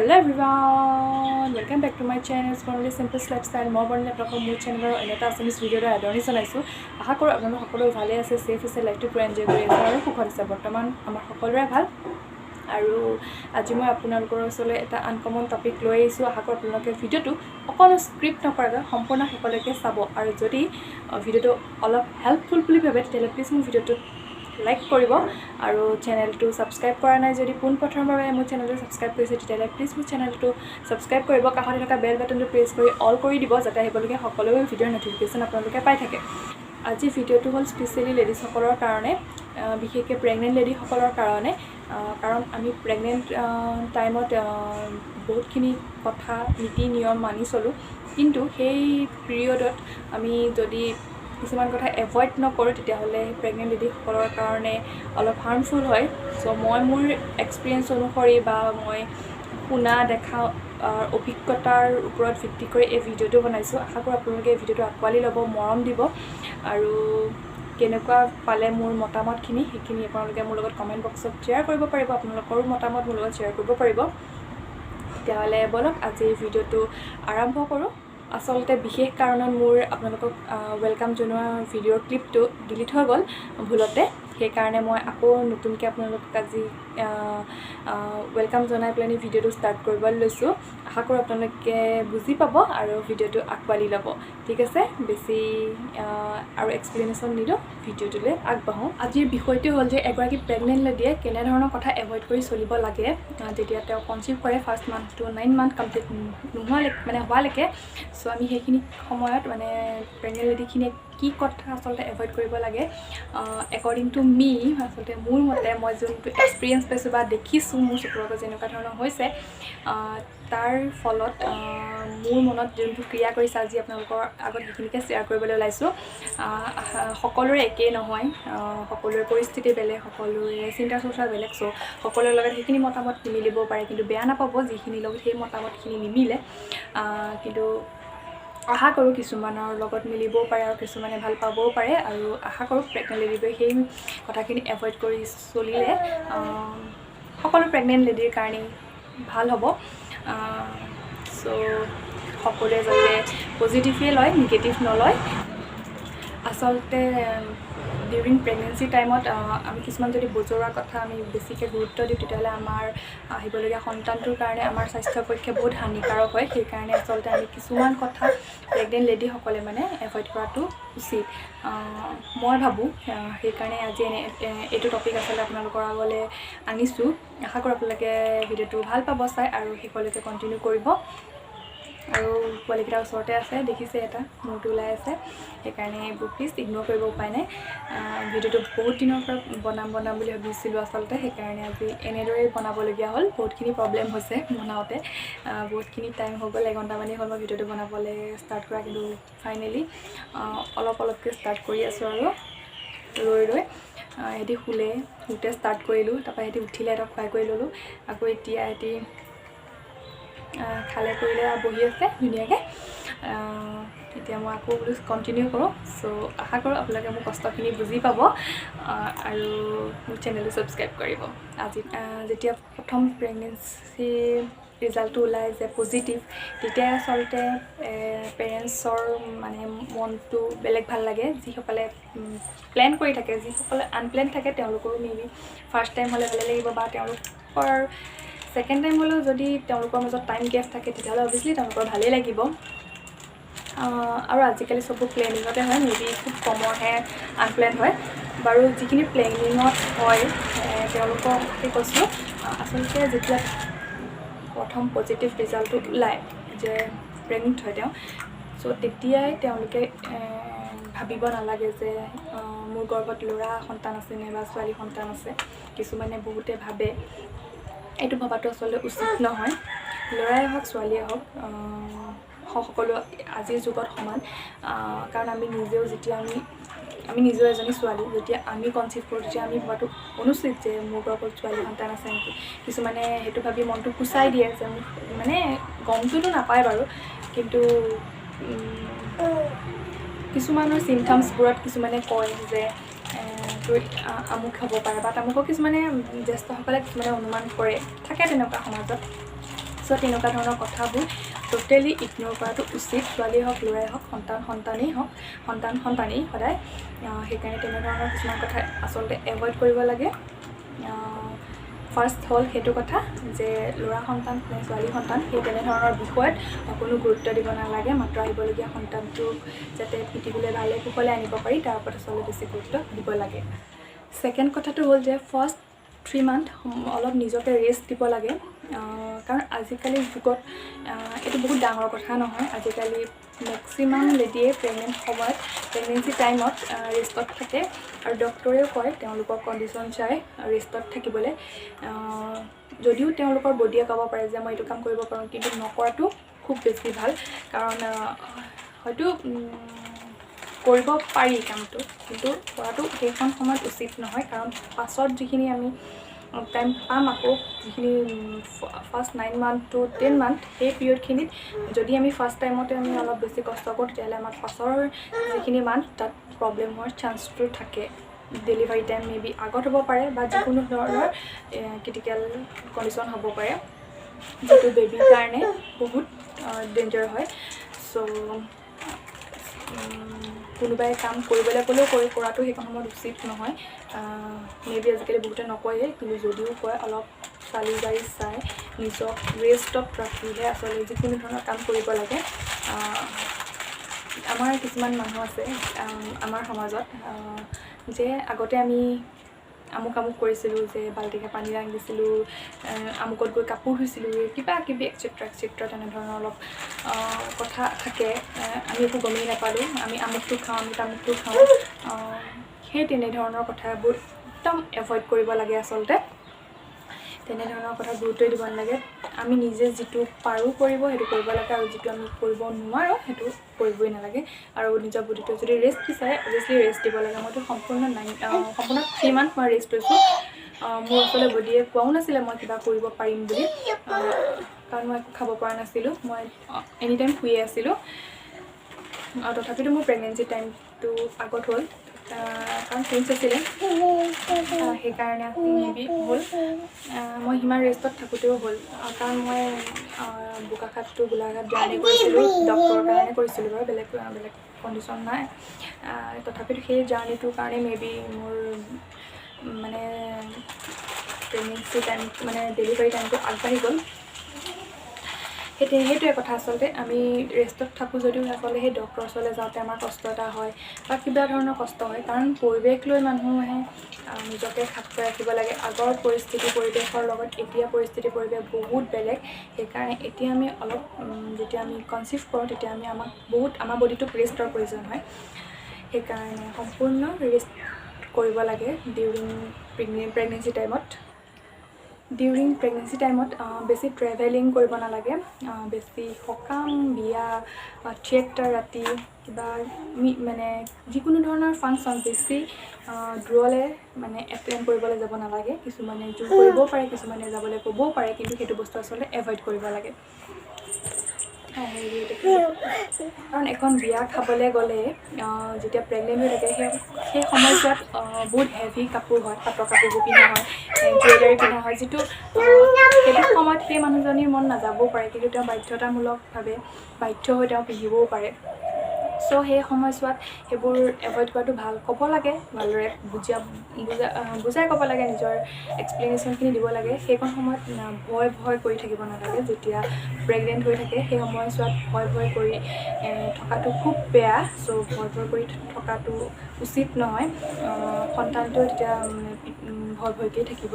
Hello everyone, welcome back to my channel. It's Bornali simple lifestyle. More Bornali apnalok মোৰ চেনেলৰ এটা Assamese ভিডিঅ'ৰ আদৰণি জনাইছোঁ। আশা কৰোঁ আপোনালোক সকলো ভালে আছে, সেফ আছে, লাইফটো পুৰা এনজয় কৰি আছে আৰু সুখত আছে। বৰ্তমান আমাৰ সকলোৰে ভাল আৰু আজি মই আপোনালোকৰ ওচৰলৈ এটা আনকমন টপিক লৈ আহিছোঁ। আশা কৰোঁ আপোনালোকে ভিডিঅ'টো অকণো স্ক্ৰিপ্ট নকৰাকৈ সম্পূৰ্ণ শেষলৈকে চাব আৰু যদি ভিডিঅ'টো অলপ হেল্পফুল বুলি ভাবে তেতিয়াহ'লে প্লিজ মোৰ ভিডিঅ'টো লাইক কৰিব আৰু চেনেলটো ছাবস্ক্ৰাইব কৰা নাই যদি পোনপ্ৰথমৰ বাবে মোৰ চেনেলটো ছাবস্ক্ৰাইব কৰিছে তেতিয়াহ'লে প্লিজ মোৰ চেনেলটো ছাবস্ক্ৰাইব কৰিব, কাষতে থকা বেল বাটনটো প্ৰেছ কৰি অল কৰি দিব যাতে আহিবলগীয়া সকলো ভিডিঅ'ৰ নটিফিকেশ্যন আপোনালোকে পাই থাকে। আজি ভিডিঅ'টো হ'ল স্পেচিয়েলি লেডিজসকলৰ কাৰণে, বিশেষকৈ প্ৰেগনেণ্ট লেডিসকলৰ কাৰণে, কাৰণ আমি প্ৰেগনেণ্ট টাইমত বহুতখিনি কথা নীতি নিয়ম মানি চলোঁ, কিন্তু সেই পিৰিয়ডত আমি যদি কিছুমান কথা এভইড নকৰোঁ তেতিয়াহ'লে প্ৰেগনেণ্ট লেডিসকলৰ কাৰণে অলপ হাৰ্মফুল হয়। চ' মই মোৰ এক্সপিৰিয়েঞ্চ অনুসৰি বা মই শুনা দেখা অভিজ্ঞতাৰ ওপৰত ভিত্তি কৰি এই ভিডিঅ'টো বনাইছোঁ। আশা কৰোঁ আপোনালোকে এই ভিডিঅ'টো আঁকোৱালি ল'ব, মৰম দিব আৰু কেনেকুৱা পালে মোৰ মতামতখিনি সেইখিনি আপোনালোকে মোৰ লগত কমেণ্ট বক্সত শ্বেয়াৰ কৰিব পাৰিব, আপোনালোকৰো মতামত মোৰ লগত শ্বেয়াৰ কৰিব পাৰিব। তেতিয়াহ'লে বলক আজি ভিডিঅ'টো আৰম্ভ কৰোঁ। আচলতে বিশেষ কাৰণত মোৰ আপোনালোকক ৱেলকাম জনোৱা ভিডিঅ'ৰ ক্লিপটো ডিলিট হৈ গ'ল ভুলতে, সেইকাৰণে মই আকৌ নতুনকৈ আপোনালোকক আজি ৱেলকাম জনাই পেলাই ভিডিঅ'টো ষ্টাৰ্ট কৰিবলৈ লৈছোঁ। আশা কৰোঁ আপোনালোকে বুজি পাব আৰু ভিডিঅ'টো আঁকোৱালি ল'ব। ঠিক আছে, বেছি আৰু এক্সপ্লেনেশ্যন নিদিওঁ, ভিডিঅ'টোলৈ আগবাঢ়োঁ। আজিৰ বিষয়টো হ'ল যে এগৰাকী প্ৰেগনেণ্ট লেডিয়ে কেনেধৰণৰ কথা এভইড কৰি চলিব লাগে যেতিয়া তেওঁ কনচিভ কৰে, ফাৰ্ষ্ট মান্থটো 9 মান্থ কমপ্লিট হোৱালৈকে। চ' আমি সেইখিনি সময়ত প্ৰেগনেণ্ট লেডিখিনিয়ে কি কথা আচলতে এভইড কৰিব লাগে একৰ্ডিং টু মি, আচলতে মোৰ মতে মই যোনটো এক্সপিৰিয়েঞ্চ পাইছোঁ বা দেখিছোঁ মোৰ চকুৰ আগত যেনেকুৱা ধৰণৰ হৈছে, তাৰ ফলত মোৰ মনত যোনটো ক্ৰিয়া কৰিছে আজি আপোনালোকৰ আগত সেইখিনিকে শ্বেয়াৰ কৰিবলৈ ওলাইছোঁ। সকলোৰে একেই নহয়, সকলোৰে পৰিস্থিতি বেলেগ, সকলোৰে চিন্তা চৰ্চা বেলেগ। চ' সকলোৰে লগত সেইখিনি মতামত নিমিলিব পাৰে, কিন্তু বেয়া নাপাব যিখিনিৰ লগত সেই মতামতখিনি নিমিলে। কিন্তু আশা কৰোঁ কিছুমানৰ লগত মিলিবও পাৰে আৰু কিছুমানে ভাল পাবও পাৰে, আৰু আশা কৰোঁ প্ৰেগনেণ্ট লেডিবোৰে সেই কথাখিনি এভইড কৰি চলিলে সকলো প্ৰেগনেণ্ট লেডিৰ কাৰণেই ভাল হ'ব। চ' সকলোৱে যাতে পজিটিভে লয়, নিগেটিভ নলয়। আচলতে ডিউৰিং প্ৰেগনেঞ্চি টাইমত আমি কিছুমান যদি বুজোৱা কথা আমি বেছিকৈ গুৰুত্ব দিওঁ তেতিয়াহ'লে আমাৰ আহিবলগীয়া সন্তানটোৰ কাৰণে আমাৰ স্বাস্থ্যৰ পক্ষে বহুত হানিকাৰক হয়। সেইকাৰণে আচলতে আমি কিছুমান কথা প্ৰেগনেণ্ট লেডিসকলে এভইড কৰাটো উচিত মই ভাবোঁ। সেইকাৰণে আজি এইটো টপিক আচলতে আপোনালোকৰ আগলৈ আনিছোঁ। আশা কৰোঁ আপোনালোকে ভিডিঅ'টো ভাল পাব চাই আৰু শেষলৈকে কণ্টিনিউ কৰিব। আৰু পোৱালিকেইটাৰ ওচৰতে আছে, দেখিছে এটা মূৰটো ওলাই আছে, সেইকাৰণে এইবোৰ প্লিজ ইগন'ৰ কৰিব, উপায় নাই। ভিডিঅ'টো বহুত দিনৰ পৰা বনাম বুলি ভাবিছিলোঁ আচলতে, সেইকাৰণে আজি এনেদৰেই বনাবলগীয়া হ'ল। বহুতখিনি প্ৰব্লেম হৈছে বনাওঁতে, বহুতখিনি টাইম হৈ গ'ল, এঘণ্টামানেই হ'ল মই ভিডিঅ'টো বনাবলৈ ষ্টাৰ্ট কৰা, কিন্তু ফাইনেলি অলপকৈ ষ্টাৰ্ট কৰি আছোঁ আৰু ৰৈ সিহঁতি শুতে ষ্টাৰ্ট কৰিলোঁ, তাৰপৰা সিহঁতি উঠিলে সিহঁতক খুৱাই কৰি ল'লোঁ। আকৌ এতিয়া সিহঁতি খালে কৰিলে বহি আছে ধুনীয়াকৈ। এতিয়া মই আকৌ বোলো কণ্টিনিউ কৰোঁ। চ' আশা কৰোঁ আপোনালোকে মোৰ কষ্টখিনি বুজি পাব আৰু মোৰ চেনেলটো ছাবস্ক্ৰাইব কৰিব। আজি যেতিয়া প্ৰথম প্ৰেগনেঞ্চি ৰিজাল্টটো ওলাই যে পজিটিভ, তেতিয়া আচলতে পেৰেণ্টছৰ মনটো বেলেগ ভাল লাগে। যিসকলে প্লেন কৰি থাকে, যিসকলে আনপ্লেন থাকে তেওঁলোকৰো মেবি ফাৰ্ষ্ট টাইম হ'লে ভালে লাগিব, বা তেওঁলোকৰ ছেকেণ্ড টাইম হ'লেও যদি তেওঁলোকৰ মাজত টাইম গেপ থাকে তেতিয়াহ'লে অভিয়াছলি তেওঁলোকৰ ভালেই লাগিব। আৰু আজিকালি চববোৰ প্লেনিঙতে হয়, মেবি খুব কমৰহে আনপ্লেন হয়। বাৰু যিখিনি প্লেনিঙত হয় তেওঁলোকক কৈছোঁ, আচলতে যেতিয়া প্ৰথম পজিটিভ ৰিজাল্টটো ওলায় যে প্ৰেগনেণ্ট হয় তেওঁ, চ' তেতিয়াই তেওঁলোকে ভাবিব নালাগে যে মোৰ গৰ্ভত ল'ৰা সন্তান আছে নে বা ছোৱালী সন্তান আছে। কিছুমানে বহুতে ভাবে, এইটো ভবাটো আচলতে উচিত নহয়। ল'ৰাই হওক ছোৱালীয়ে হওক সকলো আজিৰ যুগত সমান, কাৰণ আমি নিজেও এজনী ছোৱালী। যেতিয়া আমি কনচিভ কৰোঁ তেতিয়া আমি ভবাটো অনুচিত যে মোৰ গৰ্ভত ছোৱালী সন্তান আছে নেকি। কিছুমানে সেইটো ভাবি মনটো কুচাই দিয়ে যে গমটোতো নাপায় বাৰু, কিন্তু কিছুমানৰ চিমটমছবোৰত কিছুমানে কয় যে তোৰ আমুক হ'ব পাৰে বা তামুকো কিছুমানে জ্যেষ্ঠসকলে কিছুমানে অনুমান কৰে, থাকে তেনেকুৱা সমাজত। সো তেনেকুৱা ধৰণৰ কথাবোৰ টোটেলি ইগনোৰ কৰাটো উচিত ছোৱালীয়ে হওক ল'ৰাই হওক সন্তানেই হওক সন্তানেই সদায় সেইকাৰণে তেনেধৰণৰ কিছুমান কথা আচলতে এভইড কৰিব লাগে ফাৰ্ষ্ট হ'ল সেইটো কথা যে ল'ৰা সন্তান নে ছোৱালী সন্তান সেই তেনেধৰণৰ বিষয়ত কোনো গুৰুত্ব দিব নালাগে মাত্ৰ আহিবলগীয়া সন্তানটোক যাতে পৃথিৱীলৈ ভালে কুশলে আনিব পাৰি তাৰ ওপৰত আচলতে বেছি গুৰুত্ব দিব লাগে ছেকেণ্ড কথাটো হ'ল যে ফাৰ্ষ্ট 3 মান্থ অলপ নিজকে ৰেষ্ট দিব লাগে কাৰণ আজিকালিৰ যুগত এইটো বহুত ডাঙৰ কথা নহয় আজিকালি মেক্সিমাম লেডিয়ে প্ৰেগনেঞ্চি টাইমত ৰেষ্টত থাকে আৰু ডক্টৰেও কয় তেওঁলোকৰ কণ্ডিশ্যন চাই ৰেষ্টত থাকিবলৈ যদিও তেওঁলোকৰ বডিয়ে ক'ব পাৰে যে মই এইটো কাম কৰিব পাৰোঁ কিন্তু নকৰাটো খুব বেছি ভাল কাৰণ হয়তো কৰিব পাৰি কামটো কিন্তু কৰাটো সেইখন সময়ত উচিত নহয় কাৰণ পাছত যিখিনি আমি টাইম পাম আকৌ যিখিনি ফাৰ্ষ্ট 9 মান্থ টু 10 মান্থ সেই পিৰিয়ডখিনিত যদি আমি ফাৰ্ষ্ট টাইমতে আমি অলপ বেছি কষ্ট কৰোঁ তেতিয়াহ'লে আমাৰ পাছৰ যিখিনি মান্থ তাত প্ৰব্লেম হোৱাৰ চান্সটো থাকে ডেলিভাৰী টাইম মেবি আগত হ'ব পাৰে বা যিকোনো ধৰণৰ ক্ৰিটিকেল কণ্ডিশ্যন হ'ব পাৰে যিটো বেবীৰ কাৰণে বহুত ডেঞ্জাৰ হয় চ' কোনোবাই কাম কৰিবলৈ ক'লেও কৰাটো সেইখন সময়ত উচিত নহয় মেবি আজিকালি বহুতে নকয়ে কিন্তু যদিও কয় অলপ চালি জাৰি চাই নিজক ৰেষ্টত ৰাখিহে আচলতে যিকোনো ধৰণৰ কাম কৰিব লাগে আমাৰ কিছুমান মানুহ আছে আমাৰ সমাজত যে আগতে আমি আমুক কৰিছিলোঁ যে বাল্টিকে পানী দাঙি দিছিলোঁ আমুকত গৈ কাপোৰ ধুইছিলোঁ কিবা কিবি এক্সেট্ৰা তেনেধৰণৰ অলপ কথা থাকে আমি একো গমেই নাপালোঁ আমি আমুকটো খাওঁ আমি তামুকটো খাওঁ সেই তেনেধৰণৰ কথাবোৰ একদম এভইড কৰিব লাগে আচলতে তেনেধৰণৰ কথা গুৰুত্ব দিব নালাগে আমি নিজে যিটো পাৰোঁ কৰিব সেইটো কৰিব লাগে আৰু যিটো আমি কৰিব নোৱাৰোঁ সেইটো কৰিবই নালাগে আৰু নিজৰ বডিটো যদি ৰেষ্ট বিচাৰে অভিয়াছলি ৰেষ্ট দিব লাগে মইতো সম্পূৰ্ণ 3 মান্থ মই ৰেষ্ট লৈছোঁ মোৰ আচলতে বডিয়ে কোৱাও নাছিলে মই কিবা কৰিব পাৰিম বুলি কাৰণ মই একো খাব পৰা নাছিলোঁ মই এনি টাইম শুয়ে আছিলোঁ আৰু তথাপিতো মোৰ প্ৰেগনেঞ্চি টাইমটো আগত হ'ল কাৰণ টুইনছ আছিলে সেইকাৰণে মেবি হ'ল মই সিমান ৰেষ্টত থাকোঁতেও হ'ল কাৰণ মই বোকাখাতটো গোলাঘাট জাৰ্ণি কৰিছিলোঁ ডক্টৰৰ কাৰণে কৰিছিলোঁ বাৰু বেলেগ কণ্ডিশ্যন নাই তথাপিতো সেই জাৰ্ণিটোৰ কাৰণে মেবি মোৰ মানে প্ৰেগনেঞ্চি টাইম মানে ডেলিভাৰী টাইমটো আগবাঢ়ি গ'ল সেইটোৱে কথা আচলতে আমি ৰেষ্টত থাকোঁ যদিও আচলতে সেই ডক্টৰৰ ওচৰলৈ যাওঁতে আমাৰ কষ্ট এটা হয় বা কিবা ধৰণৰ কষ্ট হয় কাৰণ পৰিৱেশ লৈ মানুহে নিজকে খাপ খুৱাই ৰাখিব লাগে আগৰ পৰিৱেশৰ লগত এতিয়া পৰিৱেশ বহুত বেলেগ সেইকাৰণে এতিয়া আমি অলপ যেতিয়া আমি কনচিভ কৰোঁ তেতিয়া আমাৰ বডিটোক ৰেষ্টৰ প্ৰয়োজন হয় সেইকাৰণে সম্পূৰ্ণ ৰেষ্ট কৰিব লাগে ডিউৰিং প্ৰেগনেঞ্চি টাইমত বেছি ট্ৰেভেলিং কৰিব নালাগে বেছি সকাম বিয়া থিয়েটাৰ ৰাতি কিবা মানে যিকোনো ধৰণৰ ফাংচন বেছি দূৰলৈ মানে এটেণ্ড কৰিবলৈ যাব নালাগে কিছুমানে জোৰ কৰিবও পাৰে কিছুমানে যাবলৈ ক'বও পাৰে কিন্তু সেইটো বস্তু আচলতে এভইড কৰিব লাগে কাৰণ এখন বিয়া খাবলৈ গ'লে যেতিয়া প্ৰেগনেণ্ট হৈ থাকে সেই সময়ছোৱাত বহুত হেভি কাপোৰ হয় পাটৰ কাপোৰবোৰ পিন্ধা হয় জুৱেলাৰী পিন্ধা হয় যিটো সেইটো সময়ত সেই মানুহজনীৰ মন নাযাবও পাৰে কিন্তু তেওঁ বাধ্যতামূলকভাৱে বাধ্য হৈ তেওঁ পিন্ধিবও পাৰে চ' সেই সময়ছোৱাত সেইবোৰ এভইড কৰাটো ভাল ক'ব লাগে ভালদৰে বুজাই ক'ব লাগে নিজৰ এক্সপ্লেনেশ্যনখিনি দিব লাগে সেইখন সময়ত ভয় কৰি থাকিব নালাগে যেতিয়া প্ৰেগনেণ্ট হৈ থাকে সেই সময়ছোৱাত ভয় কৰি থকাটো খুব বেয়া চ' ভয় কৰি থকাটো উচিত নহয় সন্তানটোৱে তেতিয়া ভয়কেই থাকিব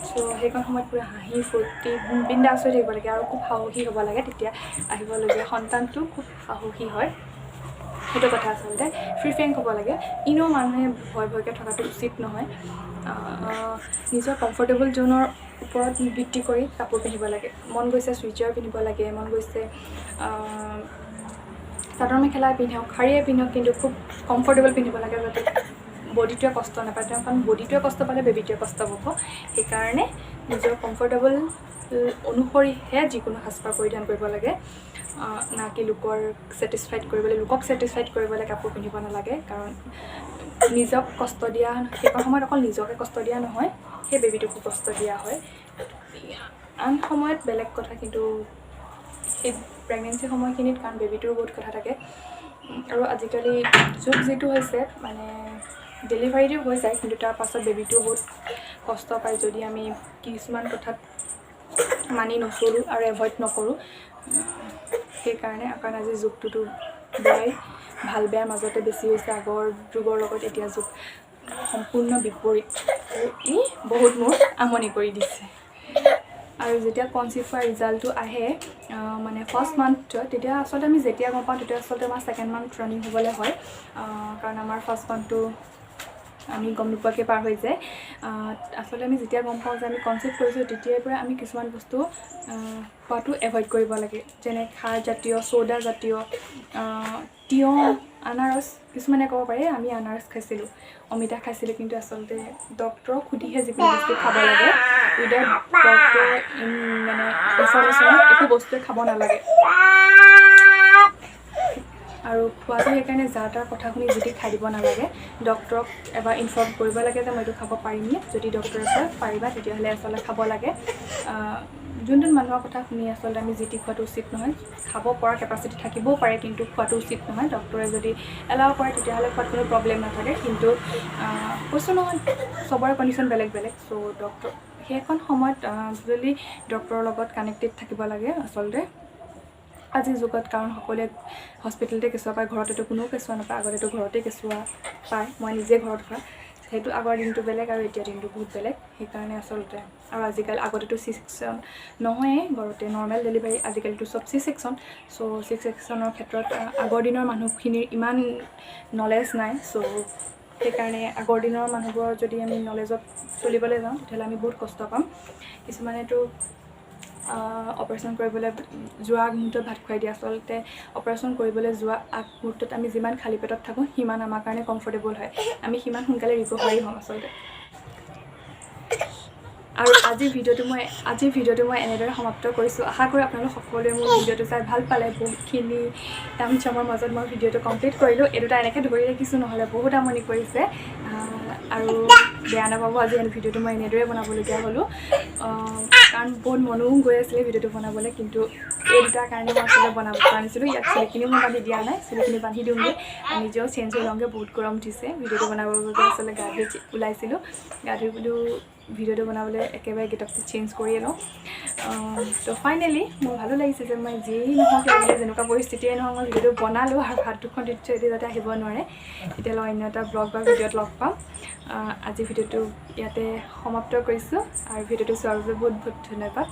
চ' সেইখন সময়ত পুৰা হাঁহি ফূৰ্তি বিন্দাছ হৈ থাকিব লাগে আৰু খুব সাহসী হ'ব লাগে তেতিয়া আহিবলগীয়া সন্তানটো খুব সাহসী হয় সেইটো কথা আচলতে ফ্ৰী ফ্ৰেংক হ'ব লাগে ইনেও মানুহে ভয়কৈ থকাটো উচিত নহয় নিজৰ কমফৰ্টেবল জ'নৰ ওপৰত ভিত্তি কৰি কাপোৰ পিন্ধিব লাগে মন গৈছে চুইজাৰ পিন্ধিব লাগে মন গৈছে চাদৰ মেখেলা পিন্ধক শাৰীয়ে পিন্ধক কিন্তু খুব কমফৰ্টেবল পিন্ধিব লাগে যাতে বডিটোৱে কষ্ট নাপায় কাৰণ বডিটোৱে কষ্ট পালে বেবীটোৱে কষ্ট পাব সেইকাৰণে নিজৰ কমফৰ্টেবল অনুসৰিহে যিকোনো সাজপাৰ পৰিধান কৰিব লাগে না কি লোকক ছেটিছফাইড কৰিবলৈ কাপোৰ পিন্ধিব নালাগে কাৰণ নিজক কষ্ট দিয়া সেইখন সময়ত অকল নিজকে কষ্ট দিয়া নহয় সেই বেবীটোকো কষ্ট দিয়া হয় আন সময়ত বেলেগ কথা, কিন্তু এই প্ৰেগনেঞ্চি সময়খিনিত কাৰণ বেবীটোৰ বহুত কথা থাকে। আৰু আজিকালি যুগ যিটো হৈছে মানে ডেলিভাৰীটো হৈ যায়, কিন্তু তাৰ পাছত বেবীটোও বহুত কষ্ট পায় যদি আমি কিছুমান কথাত মানি নচলোঁ আৰু এভইড নকৰোঁ। সেইকাৰণে কাৰণ আজি যুগটোতো বেয়াই, ভাল বেয়াৰ মাজতে বেছি হৈছে। আগৰ যুগৰ লগত এতিয়া যুগ সম্পূৰ্ণ বিপৰীত, আৰু ই বহুত মোৰ আমনি কৰি দিছে। আৰু যেতিয়া কনচিভ হোৱাৰ ৰিজাল্টটো আহে মানে ফাৰ্ষ্ট মান্থত, তেতিয়া আচলতে আমি যেতিয়া গম পাওঁ তেতিয়া আচলতে আমাৰ ছেকেণ্ড মান্থ ৰানিং হ'বলৈ হয়। কাৰণ আমাৰ ফাৰ্ষ্ট মান্থটো আমি গম নোপোৱাকৈ পাৰ হৈ যায়। আচলতে আমি যেতিয়া গম পাওঁ যে আমি কনচিভ কৰিছোঁ, তেতিয়াৰ পৰা আমি কিছুমান বস্তু খোৱাটো এভইড কৰিব লাগে, যেনে খাৰজাতীয়, চ'দাজাতীয়, তিয়ঁহ, আনাৰস। কিছুমানে ক'ব পাৰে আমি আনাৰস খাইছিলোঁ, অমিতা খাইছিলোঁ, কিন্তু আচলতে ডক্তৰক সুধিহে যিকোনো বস্তু খাব লাগে। উইদাউট ডক্তৰ মানে ইনফৰমেশ্যনত একো বস্তুৱে খাব নালাগে। আৰু খোৱাটো সেইকাৰণে যাৰ তাৰ কথা শুনি যদি খাই দিব নালাগে। ডক্তৰক এবাৰ ইনফৰ্ম কৰিব লাগে যে মই এইটো খাব পাৰিমনে। যদি ডক্তৰে কয় পাৰিবা, তেতিয়াহ'লে আচলতে খাব লাগে। যোনটো মানুহৰ কথা শুনি আচলতে আমি যি টি খোৱাটো উচিত নহয়। খাব পৰা কেপাচিটি থাকিবও পাৰে, কিন্তু খোৱাটো উচিত নহয়। ডক্তৰে যদি এলাউ কৰে তেতিয়াহ'লে খোৱাত কোনো প্ৰব্লেম নাথাকে। কিন্তু কৈছোঁ নহয়, চবৰে কণ্ডিশ্যন বেলেগ বেলেগ। চ' ডক্তৰ সেইখন সময়ত একচুৱেলি ডক্তৰৰ লগত কানেক্টেড থাকিব লাগে আচলতে আজিৰ যুগত। কাৰণ সকলোৱে হস্পিটেলতে কেঁচুৱা পায়, ঘৰতেতো কোনেও কেঁচুৱা নাপায়। আগতেতো ঘৰতে কেঁচুৱা পায়, মই নিজে ঘৰত খোৱা। সেইটো আগৰ দিনটো বেলেগ আৰু এতিয়া দিনটো বহুত বেলেগ। সেইকাৰণে আচলতে আৰু আজিকালি আগতেতো চি ছেকশ্যন নহয়েই, ঘৰতে নৰ্মেল ডেলিভাৰী। আজিকালিতো চব চি ছেকশ্যন। চ' চি ছেকশ্যনৰ ক্ষেত্ৰত আগৰ দিনৰ মানুহখিনিৰ ইমান নলেজ নাই। চ' সেইকাৰণে আগৰ দিনৰ মানুহবোৰৰ যদি আমি নলেজত চলিবলৈ যাওঁ, তেতিয়াহ'লে আমি বহুত কষ্ট পাম। কিছুমানেতো অপাৰেশ্যন কৰিবলৈ যোৱা আগমুহূৰ্তত ভাত খুৱাই দিয়ে। আচলতে অপাৰেশ্যন কৰিবলৈ যোৱা আগমুহূৰ্তত আমি যিমান খালী পেটত থাকোঁ, সিমান আমাৰ কাৰণে কমফৰ্টেবল হয়, আমি সিমান সোনকালে ৰিকভাৰী হ'ম আচলতে। আৰু আজিৰ ভিডিঅ'টো মই এনেদৰে সমাপ্ত কৰিছোঁ। আশা কৰোঁ আপোনালোক সকলোৱে মোৰ ভিডিঅ'টো চাই ভাল পালে। বহুতখিনি টামচামৰ মাজত মই ভিডিঅ'টো কমপ্লিট কৰিলোঁ। এই দুটা এনেকৈ ধৰি ৰাখিছোঁ, নহ'লে বহুত আমনি কৰিছে। আৰু বেয়া নাপাব, আজি ভিডিঅ'টো মই এনেদৰে বনাবলগীয়া হ'লোঁ, কাৰণ বহুত মনো গৈ আছিলে ভিডিঅ'টো বনাবলৈ। কিন্তু এই দুটাৰ কাৰণে মই আচলতে বনাব পৰা নাছিলোঁ। ইয়াত চুলিখিনিও মই বান্ধি দিয়া নাই, চুলিখিনি বান্ধি দিওঁগৈ, নিজেও চেঞ্জ হৈ লওঁগৈ। বহুত গৰম উঠিছে। ভিডিঅ'টো বনাবৰ বাবে আচলতে গা ধুই ওলাইছিলোঁ। গা ধুই বোলো ভিডিঅ'টো বনাবলৈ একেবাৰে গেটআপটো চেঞ্জ কৰিয়ে লওঁ। ত' ফাইনেলি মোৰ ভালো লাগিছে যে মই যি নহওক লাগিলে, যেনেকুৱা পৰিস্থিতিয়ে নহওক, মই ভিডিঅ'টো বনালোঁ। আৰু হাত দুখন এটি যাতে আহিব নোৱাৰে, তেতিয়াহ'লে অন্য এটা ব্লগ বা ভিডিঅ'ত লগ পাম। আজি ভিডিঅ'টো ইয়াতে সমাপ্ত কৰিছোঁ, আৰু ভিডিঅ'টো চোৱাৰ বাবে বহুত বহুত ধন্যবাদ।